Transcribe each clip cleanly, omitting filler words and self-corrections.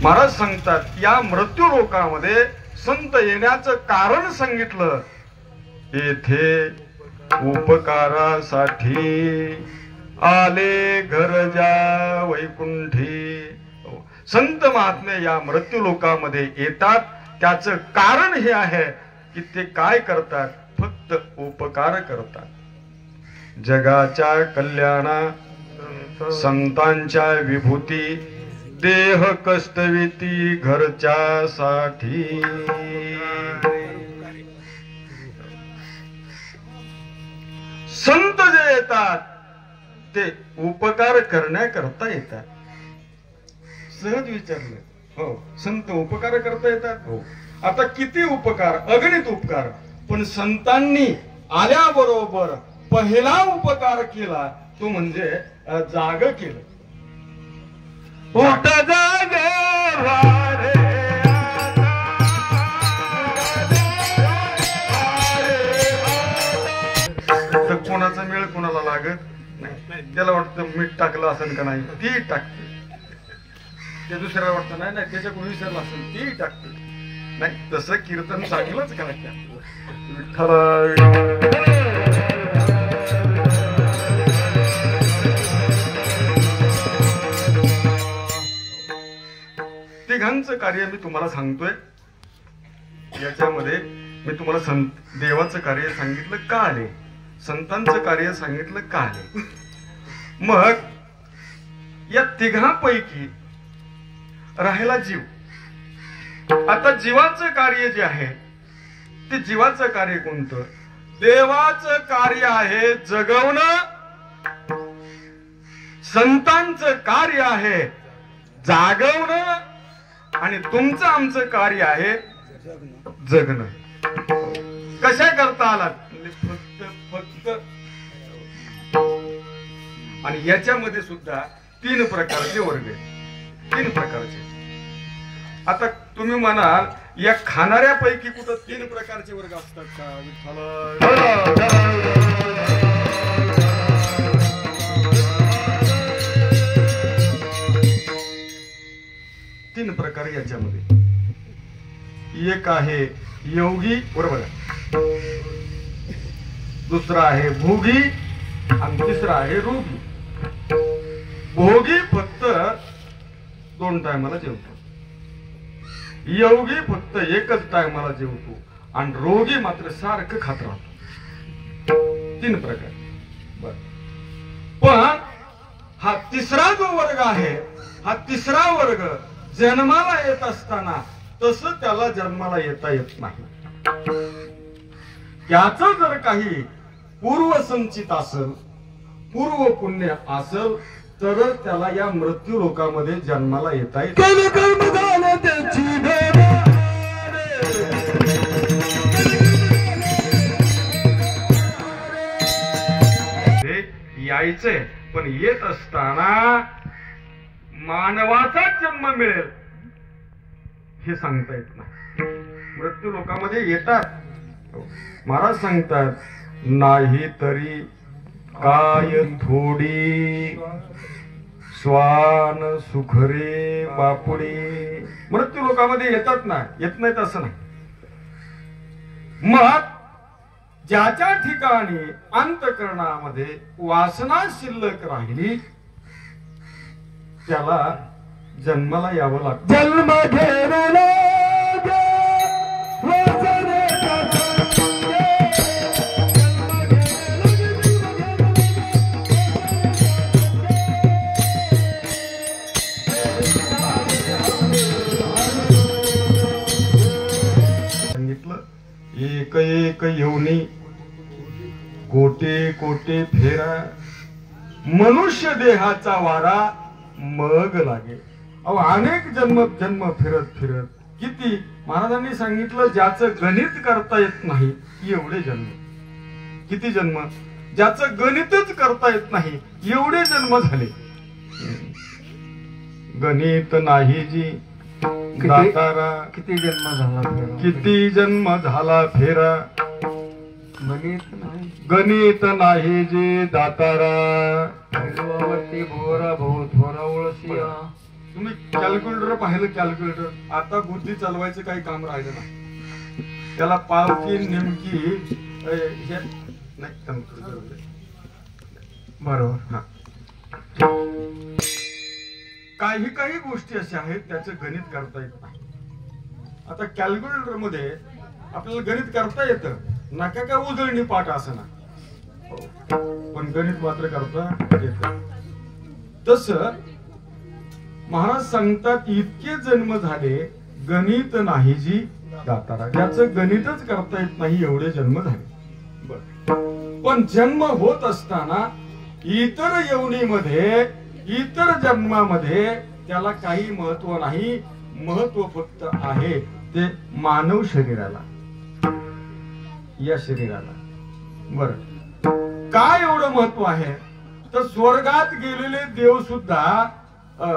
महाराज सांगतात या मृत्यू लोकामध्ये संत येण्याचं कारण सांगितलं. येथे उपकारासाठी आले घरजा वैकुंठी. संत महात्मे या मृत्यू लोकामध्ये येतात. त्याचं कारण हे आहे की ते काय करतात? फक्त उपकार करतात. जगाच्या कल्याणा संतांच्या विभूती देह कष्टविती घरच्या साठी. संत जे येतात ते उपकार करण्याकरता येतात. सहज विचारलं. हो, संत उपकार करता येतात. हो, आता किती उपकार, अगणित उपकार. पण संतांनी आल्याबरोबर पहिला उपकार केला तो म्हणजे जाग केलं. उठ जागे वारे तर कोणाचा मेळ कोणाला लागत नाही. त्याला वाटतं मीठ टाकलं असेल का नाही, ती टाकते. ते दुसऱ्याला वाटतं नाही नाही त्याच्याकडून विसरलं असेल, ती टाकते. नाही, तसं कीर्तन चांगलंच करायचं. तिघांचं कार्य मी तुम्हाला सांगतोय. याच्यामध्ये मी तुम्हाला देवाचं कार्य सांगितलं का आले, संतांचं कार्य सांगितलं का आले. मग या तिघांपैकी राहिला जीव. आता जीवाचं कार्य जे आहे ते जीवाचं कार्य कोणतं? देवाचं कार्य आहे जगवणं. संतांचं कार्य आहे जागवणं. आणि तुमचं आमचं कार्य आहे जगणं. कशा करता आलात? फक्त आणि याच्यामध्ये सुद्धा 3 प्रकारचे वर्ग आहेत. 3 प्रकारचे. आता तुम्ही म्हणाल या खाणाऱ्यापैकी कुठं 3 प्रकारचे वर्ग असतात का? तीन प्रकार याच्यामध्ये. एक आहे योगी, बरोबर आहे. दुसरा आहे भोगी आणि तिसरा आहे रोगी. भोगी फक्त 2 टायमाला जेवतो. योगी फक्त 1च टायमाला जेवतो. आणि रोगी मात्र सारखं खात राहतो. 3 प्रकार. बर, पण हा तिसरा जो वर्ग आहे, हा तिसरा वर्ग जन्माला येत असताना तसं त्याला जन्माला येता येत नाही. त्याचं जर काही पूर्वसंचित असेल, पूर्व पुण्य असेल, तर त्याला या मृत्यू लोकामध्ये जन्माला येता येत. यायचे, पण येत असताना मानवाचा जन्म मिळेल हे सांगता येत नाही. मृत्यू लोकांमध्ये येतात. महाराज सांगतात, नाही तरी काय थोडी स्वान सुखरे बापुडी. मृत्यू लोकांमध्ये येतात ना, येत नाहीत असं नाही. मग ज्याच्या ठिकाणी अंतःकरणामध्ये वासना शिल्लक राहिली त्याला जन्माला यावं लागतं. जन्म घेऊन सांगितलं. एक एक योनी कोटे कोटे फेरा मनुष्य देहाचा वारा मग लागे. अनेक जन्म जन्म फिरत फिरत किती महाराजांनी सांगितलं, ज्याचं गणित करता येत नाही एवढे जन्म. किती जन्म? ज्याचं गणितच करता येत नाही एवढे जन्म झाले. गणित नाही जी दातारा. किती जन्म झाला, किती जन्म झाला फेरा. गणित नाही जी दातारा. भोरा भाऊ थोरा ओळसिया. तुम्ही कॅल्क्युलेटर पाहिलं, कॅल्क्युलेटर आता बुद्धी चालवायचं काही काम राहिलं नाही. त्याला पावकी नेमकी हे नाही कॅल्क्युलेटर बरोबर. हा काही काही गोष्टी अशा आहेत त्याचं गणित करता येत नाही. आता कॅल्क्युलेटर मध्ये आपल्याला गणित करता येतं, नका काय उजळणी पाठ असं ना, पण गणित मात्र करता येतं. तस महाराज सांगतात इतके जन्म झाले गणित नाही जी दातारा, ज्याचं गणितच करता येत नाही एवढे जन्म झाले. पण जन्म होत असताना इतर योनीमध्ये इतर जन्मामध्ये त्याला काही महत्व नाही. महत्व फक्त आहे ते मानव शरीराला, या शरीराला. बर, काय एवढं महत्व आहे तर स्वर्गात गेलेले देव सुद्धा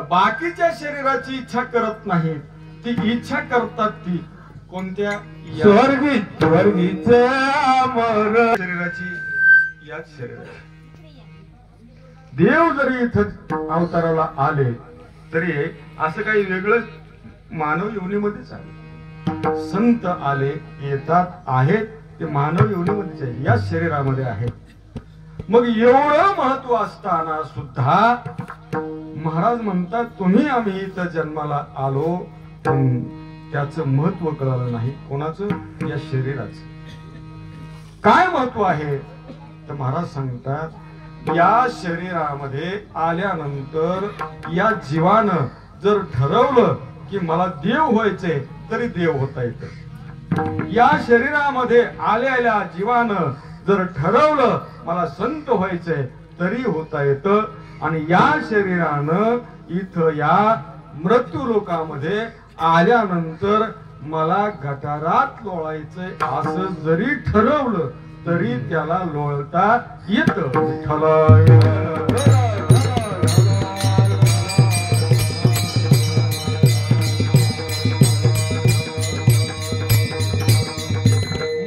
बाकीच्या शरीराची इच्छा करत नाहीत. ती इच्छा करतात ती कोणत्या शरीराची, याच शरीराची. देव जरी इथं अवताराला आले तरी असं काही वेगळं मानव योनीमध्येच आहे. संत आले येतात आहेत ते मानव योनीमध्येच आहे, या शरीरामध्ये आहेत. मग एवढं महत्व असताना सुद्धा महाराज म्हणतात तुम्ही आम्ही इथं जन्माला आलो पण त्याचं महत्व कळालं नाही. कोणाचं? या शरीराचं. काय महत्व आहे तर महाराज सांगतात या शरीरामध्ये आल्यानंतर या जीवानं जर ठरवलं की मला देव व्हायचंय तरी देव होता येतं. या शरीरामध्ये आलेल्या जीवानं जर ठरवलं मला संत व्हायचंय तरी होता येतं. आणि या शरीरानं इथं या मृत्यू लोकामध्ये आल्यानंतर मला गटारात लोळायचंय असं जरी ठरवलं तरी त्याला लोळता येतं.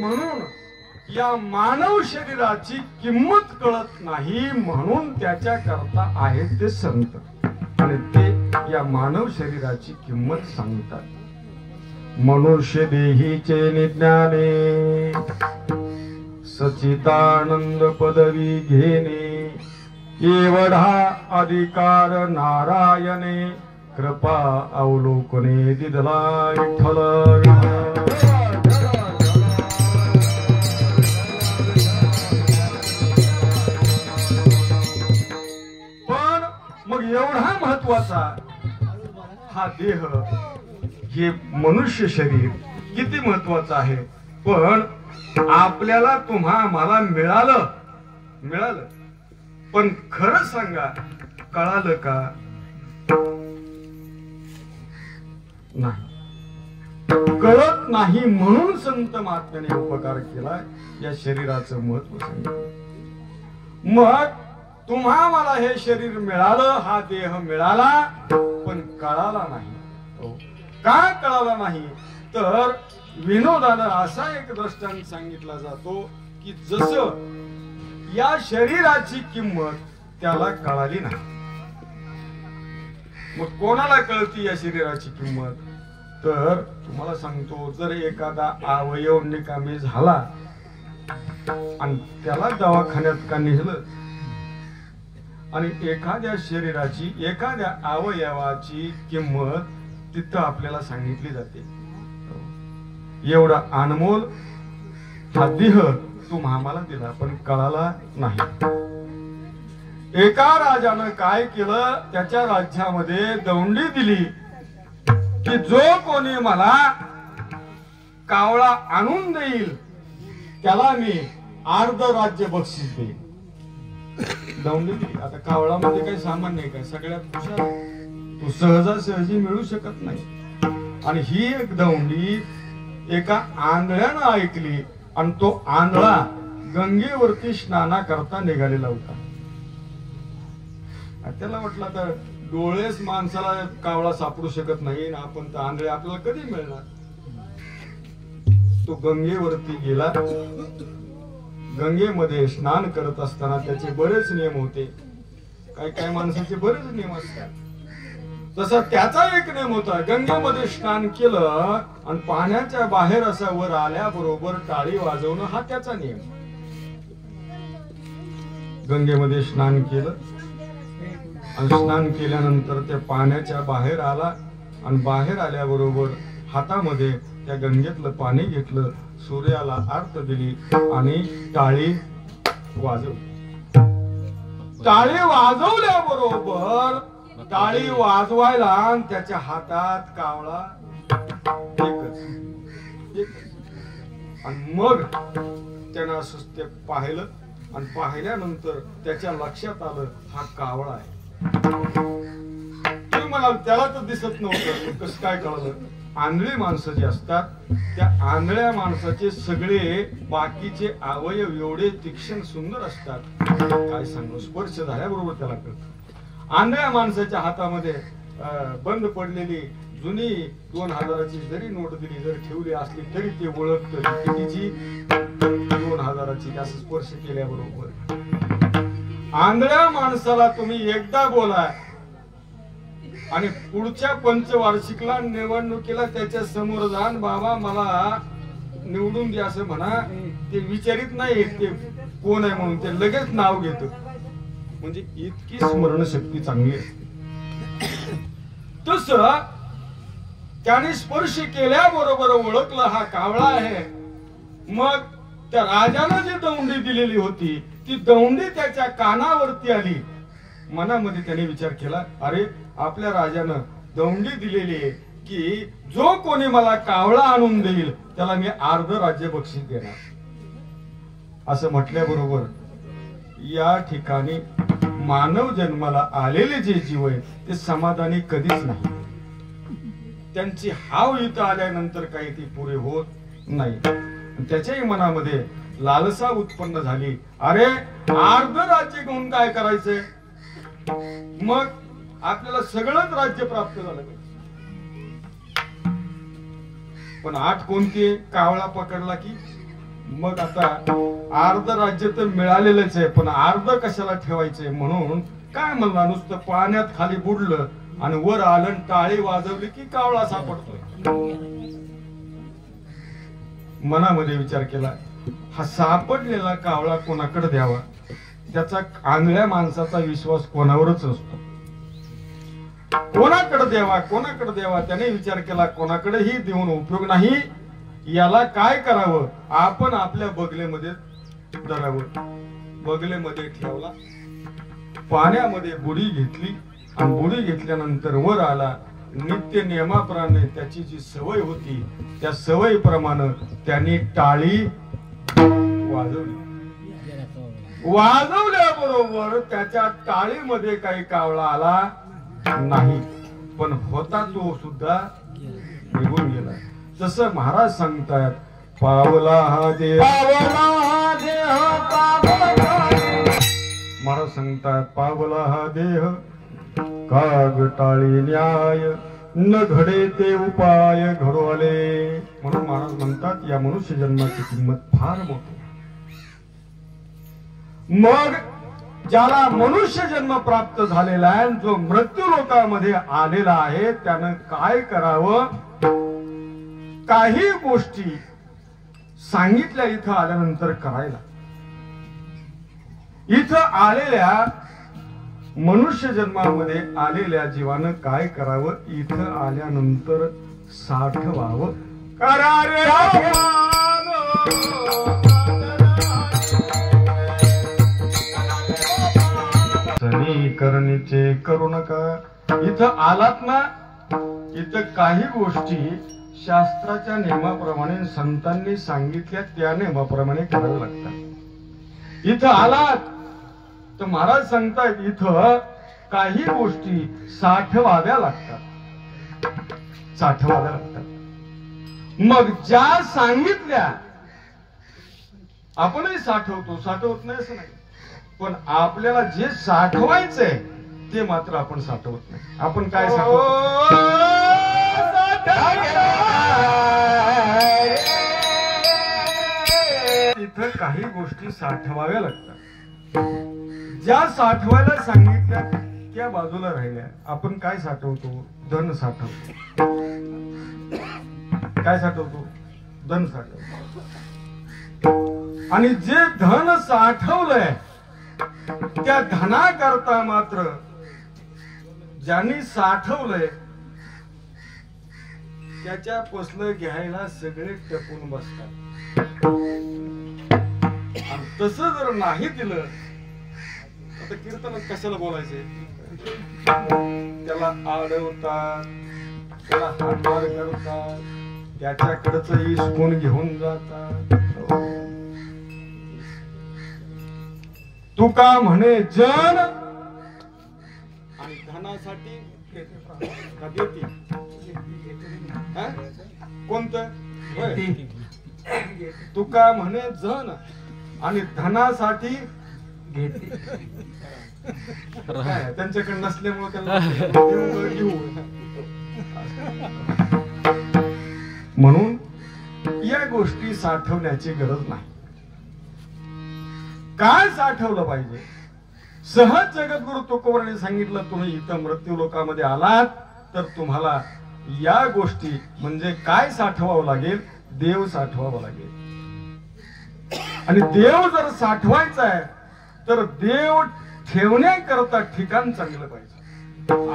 म्हणून या मानव शरीराची किंमत कळत नाही, म्हणून त्याच्या करता आहेत ते संत आणि ते या मानव शरीराची किंमत सांगतात. मनुष्य देहीचे निज्ञाने सचितानंद पदवी घेणे एवढा अधिकार नारायणे कृपा अवलोकने दिदला विठ्ठल. पण मग एवढा महत्वाचा हा देह, हे मनुष्य शरीर किती महत्वाचं आहे. पण आपल्याला तुम्हा मला मिळालं पण खरं सांगा कळालं का? नाही, कळत नाही. म्हणून संत महात्म्याने उपकार केला, या शरीराचं महत्व सांगितलं. मग तुम्हा मला हे शरीर मिळालं, हा देह मिळाला पण कळाला नाही. का कळाला नाही तर विनोदानं असा एक दृष्टांत सांगितला जातो की जसं या शरीराची किंमत त्याला कळाली नाही. मग कोणाला कळती या शरीराची किंमत तर तुम्हाला सांगतो, जर एखादा अवयव निकामी झाला आणि त्याला दवाखान्यात का नेलं आणि एखाद्या शरीराची एखाद्या अवयवाची किंमत तिथं आपल्याला सांगितली जाते. एवढा अनमोल हा देह तुम्हा आम्हाला दिला पण कळाला नाही. एका राजानं काय केलं, त्याच्या राज्यामध्ये दौंडी दिली की जो कोणी मला कावळा आणून देईल त्याला मी अर्ध राज्य बक्षीस देईल. दौंडी दिली. आता कावळा मध्ये काही सामान्य आहे का? सगळ्यात हुशार, तो सहजासहजी मिळू शकत नाही. आणि ही एक दौंडी एका आंधळ्यानं ऐकली आणि तो आंधळा गंगेवरती स्नाना करता निघालेला होता. त्याला वाटलं तर डोळेच माणसाला कावळा सापडू शकत नाही ना, आपण तर आंधळे आपल्याला कधी मिळणार. तो गंगेवरती गेला. गंगेमध्ये स्नान करत असताना त्याचे बरेच नियम होते. काही काही माणसाचे बरेच नियम असतात. तसा त्याचा एक नियम होता, गंगेमध्ये स्नान केलं आणि पाण्याच्या बाहेर असा वर आल्याबरोबर टाळी वाजवणं हा त्याचा नियम. गंगेमध्ये स्नान केलं आणि स्नान केल्यानंतर त्या पाण्याच्या बाहेर आला आणि बाहेर आल्याबरोबर हातामध्ये त्या गंगेतलं पाणी घेतलं, सूर्याला आरती दिली आणि टाळी वाजवली. टाळी वाजवल्याबरोबर टाळी वाजवायला आणि त्याच्या हातात कावळा एकच. आणि मग त्यानं असं ते पाहिलं आणि पाहिल्यानंतर त्याच्या लक्षात आलं हा कावळा आहे. तुम्ही म्हणाल त्याला तर दिसत नव्हतं, कसं काय कळलं? आंधळी माणसं जी असतात त्या आंधळ्या माणसाचे सगळे बाकीचे अवयव एवढे तीक्ष्ण सुंदर असतात, काय सांगू. स्पर्श झाल्याबरोबर त्याला कळतं. आंधळ्या माणसाच्या हातामध्ये बंद पडलेली जुनी 2000ची जरी नोट दिली, जर ठेवली असली तरी ते ओळखतं कितीची 2000ची, असं स्पर्श केल्याबरोबर. आंधळ्या माणसाला तुम्ही एकदा बोला आणि पुढच्या पंचवार्षिकला निवडणुकीला त्याच्या समोर जाण, बाबा मला निवडून द्या असं म्हणा, ते विचारित नाही ते कोण आहे म्हणून, ते लगेच नाव घेत. म्हणजे इतकी स्मरणशक्ती चांगली असते. तस त्याने स्पर्श केल्याबरोबर ओळखलं हा कावळा आहे. मग त्या राजानं जी दौंडी दिलेली होती ती दौंडी त्याच्या कानावरती आली. मनामध्ये त्याने विचार केला, अरे आपल्या राजानं दौंडी दिलेली आहे की जो कोणी मला कावळा आणून देईल त्याला मी अर्ध राज्य बक्षीस देणार. असं म्हटल्याबरोबर या ठिकाणी मानव जन्माला आलेले जे जीव आहेत ते समाधानी कधीच नाही. त्यांची हाव इथं आल्यानंतर काही ती पुरे होत नाही. त्याच्याही मनामध्ये लालसा उत्पन्न झाली, अरे अर्ध राज्य घेऊन काय करायचंय, मग आपल्याला सगळंच राज्य प्राप्त झालं पाहिजे. पण आठ कोणती, कावळा पकडला की मग आता अर्ध राज्य तर मिळालेलंच आहे, पण अर्ध कशाला ठेवायचंय म्हणून काय म्हणला, नुसतं पाण्यात खाली बुडलं आणि वर आलं, टाळी वाजवली की कावळा सापडतोय. मनामध्ये विचार केला, हा सापडलेला कावळा कोणाकडे द्यावा. त्याचा आंधळ्या माणसाचा विश्वास कोणावरच असतो. कोणाकडे द्यावा, कोणाकडे द्यावा. त्याने विचार केला, कोणाकडेही देऊन उपयोग नाही, याला काय करावं, आपण आपल्या बगलेमध्ये धरावं. बगलेमध्ये ठेवला, पाण्यामध्ये बुडी घेतली आणि बुडी घेतल्यानंतर वर आला. नित्य नियमाप्रमाणे त्याची जी सवय होती त्या सवयीप्रमाणे त्यांनी टाळी वाजवली. वाजवल्याबरोबर त्याच्या टाळीमध्ये काही कावळा आला नाही, पण होता तो सुद्धा निघून गेला. जसं महाराज सांगतात, पावला हा देह, महाराज सांगतात, पावला हा देह काग टाळी न्याय, न घडे ते उपाय घडू आले. म्हणून महाराज म्हणतात, या मनुष्य जन्माची किंमत फार मोठी. मग ज्याला मनुष्य जन्म प्राप्त झालेला आहे, जो मृत्यू लोकांमध्ये आलेला आहे, त्यानं काय करावं. काही गोष्टी सांगितल्या इथं आल्यानंतर करायला. इथं आलेल्या मनुष्य जन्मामध्ये आलेल्या जीवानं काय करावं, इथं आल्यानंतर साठवावं. करणीचे करू नका. इथं आलात ना, इथं काही गोष्टी शास्त्राच्या नियमाप्रमाणे संतांनी सांगितल्या त्या नियमाप्रमाणे कराव्या लागतात. इथं आलात तर महाराज सांगतात, इथं काही गोष्टी साठवाव्या लागतात, साठवाव्या लागतात. मग ज्या सांगितल्या आपणही साठवतो, साठवत नाही असं नाही, पण आपल्याला जे साठवायचंय ते मात्र आपण साठवत नाही. आपण काय साठवतो, इथं काही गोष्टी साठवाव्या लागतात. ज्या साठवायला सांगितल्या त्या बाजूला राहिल्या. आपण काय साठवतो? धन साठवतो. काय साठवतो? धन साठवतो. आणि जे धन साठवलंय त्या धनाकरता मात्र ज्यांनी साठवलंय त्याच्या पसलं घ्यायला सगळे टपून बसतात. आणि तसं जर नाही दिलं तर कीर्तनात कशाला बोलायचे? त्याला आडवतात, त्याला हातभार करतात, त्याच्याकडच इसकून घेऊन जातात. तुका म्हणे जन आणि धनासाठी कोणतं? तुका म्हणे जन आणि धनासाठी घेते. त्यांच्याकडे नसल्यामुळे त्याला घेऊ. म्हणून या गोष्टी साठवण्याची गरज नाही. काय साठवलं पाहिजे? सहज जगद्गुरु तुकोबांनी सांगितलं, तुम्ही इथं मृत्यू लोकामध्ये आलात तर तुम्हाला या गोष्टी म्हणजे काय साठवावं लागेल? देव साठवावं लागेल. आणि देव जर साठवायचा आहे तर देव ठेवण्याकरता ठिकाण चांगलं पाहिजे.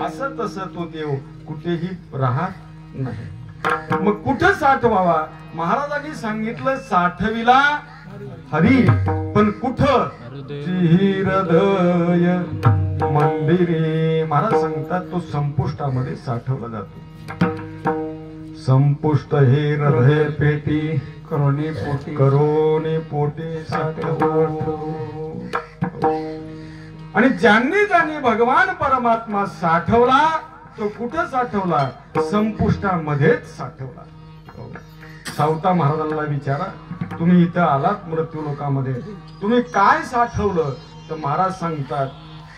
असं तसं तो देव कुठेही राहत नाही. मग कुठं साठवावा? महाराजांनी सांगितलं साठविला हरी, पण कुठं? हृदय मंदिरे. महाराज सांगतात तो संपुष्टामध्ये साठवला जातो. संपुष्ट हे हृदय पेटी करोनी पोटी साठवतो. आणि ज्यांनी ज्यांनी भगवान परमात्मा साठवला तो कुठे साठवला? संपुष्टामध्येच साठवला. सावता महाराजांना विचारा, तुम्ही इथं आलात मृत्यू लोकामध्ये, तुम्ही काय साठवलं? तर महाराज सांगतात,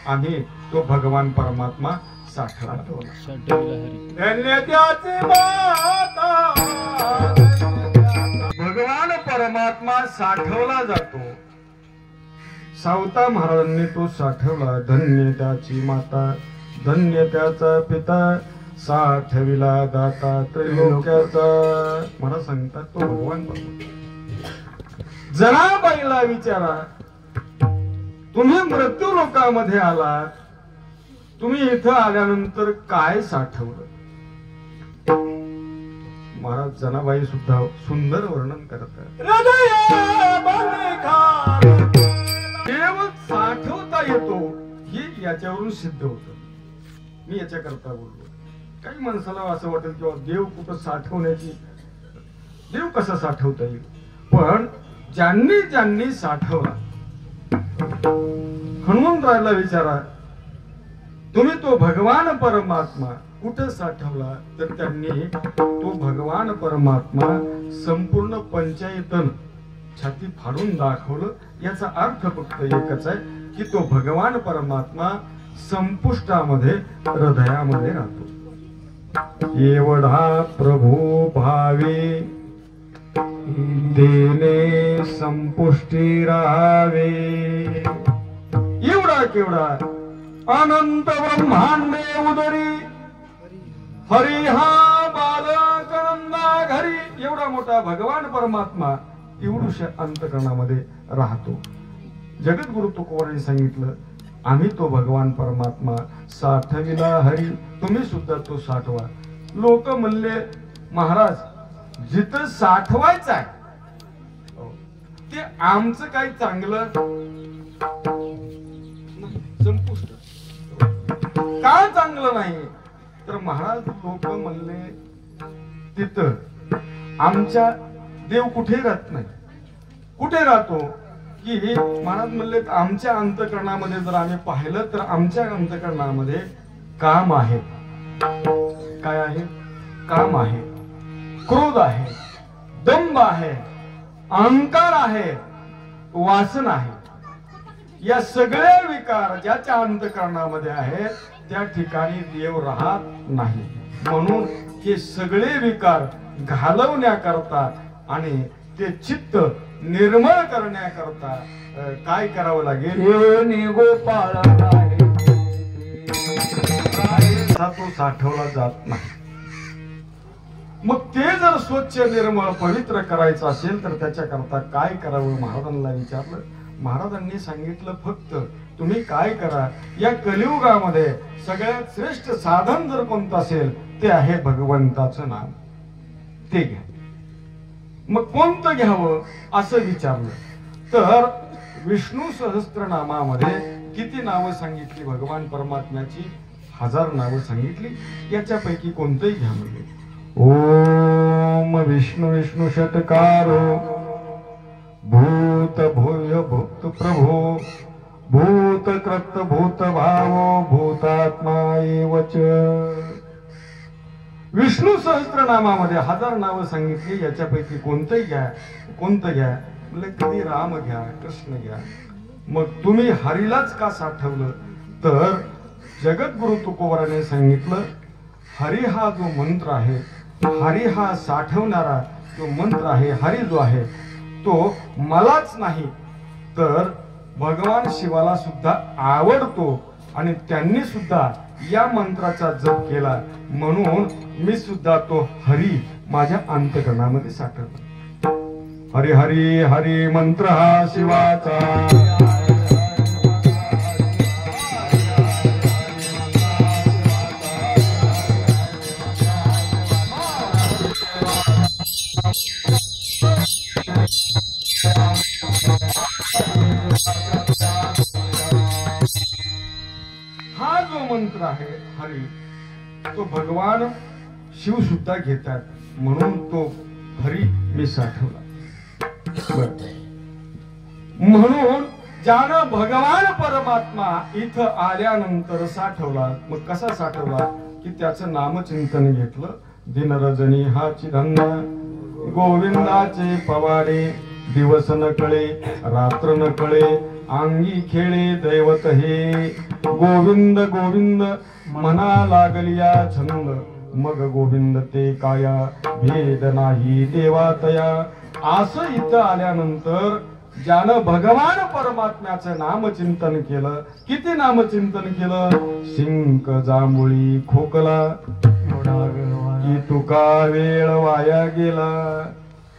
आम्ही तो भगवान परमात्मा साठवला. भगवान परमात्मा साठवला जातो. सावता महाराजांनी तो साठवला. धन्य त्याची माता, धन्य त्याचा पिता, साठविला दाता त्रैलोक्याचा. मला सांगतात तो भगवान परमात्मा. जनाबाईला विचारा, तुम्ही मृत्यू लोकामध्ये आलात, तुम्ही इथं आल्यानंतर काय साठवलं? महाराज जनाबाई सुद्धा सुंदर वर्णन करतात. देव साठवता येतो हे याच्यावरून सिद्ध होतं. मी याच्याकरता बोललो. काही माणसाला असं वाटेल किंवा देव कुठं साठवण्याची, देव कसा साठवता येईल? पण ज्यांनी ज्यांनी साठवला, हनुमंतरायला विचारा, तुम्ही तो भगवान परमात्मा कुठं साठवला? तर त्यांनी तो भगवान परमात्मा संपूर्ण पंचायतन छाती फाडून दाखवलं. याचा अर्थ फक्त एकच आहे की तो भगवान परमात्मा संपुष्टामध्ये हृदयामध्ये राहतो. एवढा प्रभू भावे देणे संपुष्टी राहावे. एवढा केवढा अनंत ब्रह्मांडे उदरी हरी हा बालक नंदा घरी. एवढा मोठा भगवान परमात्मा एवढ्या अंतकरणामध्ये राहतो. जगद्गुरु तुकोबांनी सांगितलं, आम्ही तो भगवान परमात्मा साठविला हरी, तुम्ही सुद्धा तो साठवा. लोक म्हणले, महाराज जिथं साठवायचं आहे ते आमचं काही चांगलं संपुष्ट का चांगलं नाही? तर महाराज लोक म्हणले, तिथं आमच्या देव कुठे राहत नाही. कुठे राहतो? की हे महाराज म्हणले, आमच्या अंतकरणामध्ये जर आम्ही पाहिलं तर आमच्या अंतकरणामध्ये काम आहे. काय आहे? काम आहे, क्रोध आहे, दंभ आहे, अहंकार आहे, वासना आहे. या सगळ्या विकार ज्याच्या अंतकरणामध्ये आहेत त्या ठिकाणी देव राहत नाही. म्हणून हे सगळे विकार घालवण्याकरता आणि ते चित्त निर्मळ करण्याकरता काय करावं लागेल? गोपाळ तो साठवला जात नाही. मग ते जर स्वच्छ निर्मळ पवित्र करायचं असेल तर त्याच्याकरता काय करावं महाराजांना विचारलं. महाराजांनी सांगितलं फक्त तुम्ही काय करा, या कलियुगामध्ये सगळ्यात श्रेष्ठ साधन जर कोणतं असेल ते आहे भगवंताचं नाम, ते घ्या. मग कोणतं घ्यावं असं विचारलं तर विष्णू सहस्त्रनामामध्ये किती नावं सांगितली भगवान परमात्म्याची? 1000 नावं सांगितली. याच्यापैकी कोणतंही घ्या म्हणजे. ओम विष्णु विष्णु षटकारो भूत भूय भूत प्रभो भूत कृत भूत भावो भूतात्मा एवच. विष्णू सहस्त्रनामामध्ये 1000 नावं सांगितली. याच्यापैकी कोणतंही घ्या. कोणतं घ्या म्हणजे कधी राम घ्या, कृष्ण घ्या. मग तुम्ही हरीलाच का साठवलं तर जगद्गुरु तुकोबराने सांगितलं हरी हा जो मंत्र आहे, हरी हा साठवणारा जो मंत्र आहे, हरी जो आहे तो मलाच नाही तर भगवान शिवाला सुद्धा आवडतो आणि त्यांनी सुद्धा या मंत्राचा जप केला म्हणून मी सुद्धा तो हरी माझ्या अंतकरणामध्ये साठवतो. हरी हरी हरी मंत्र हा शिवाचा. हा जो मंत्र आहे हरी तो भगवान शिव सुद्धा घेतात म्हणून तो हरी मी साठवला. म्हणून ज्यानं भगवान परमात्मा इथं आल्यानंतर साठवला. मग कसा साठवला की त्याचं नामचिंतन घेतलं. दिन रजनी हा चिधन्य गोविंदाचे पवाडे दिवस न कळे रात्र न कळे अंगी खेळे दैवत हे गोविंद गोविंद म्हणा लागलिया छंद मग गोविंद ते काया भेद नाही देवातया. असं इथं आल्यानंतर ज्यानं भगवान परमात्म्याचं नामचिंतन केलं. किती नामचिंतन केलं? शिंक जांभुळी खोकला की तुका वेळ वाया गेला.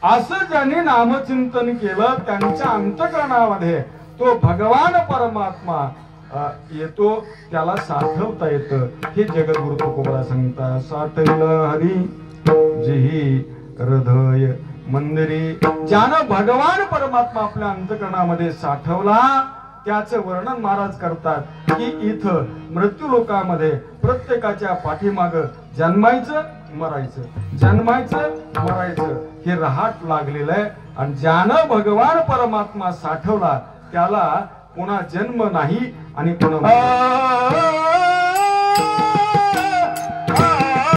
असं ज्याने नामचिंतन केलं त्यांच्या अंतकरणामध्ये तो भगवान परमात्मा येतो, त्याला साठवता येतं. हे जगद्गुरु तुकोबरा सांगता. साठविलं हरी जेही हृदय मंदिरे. ज्यानं भगवान परमात्मा आपल्या अंतकरणामध्ये साठवला त्याचं वर्णन महाराज करतात की इथं मृत्यू लोकामध्ये प्रत्येकाच्या पाठीमाग जन्मायचं मरायचं, जन्मायचं मरायचं हे रहाट लागलेलं आहे. आणि ज्यानं भगवान परमात्मा साठवला त्याला पुन्हा जन्म नाही आणि पुन्हा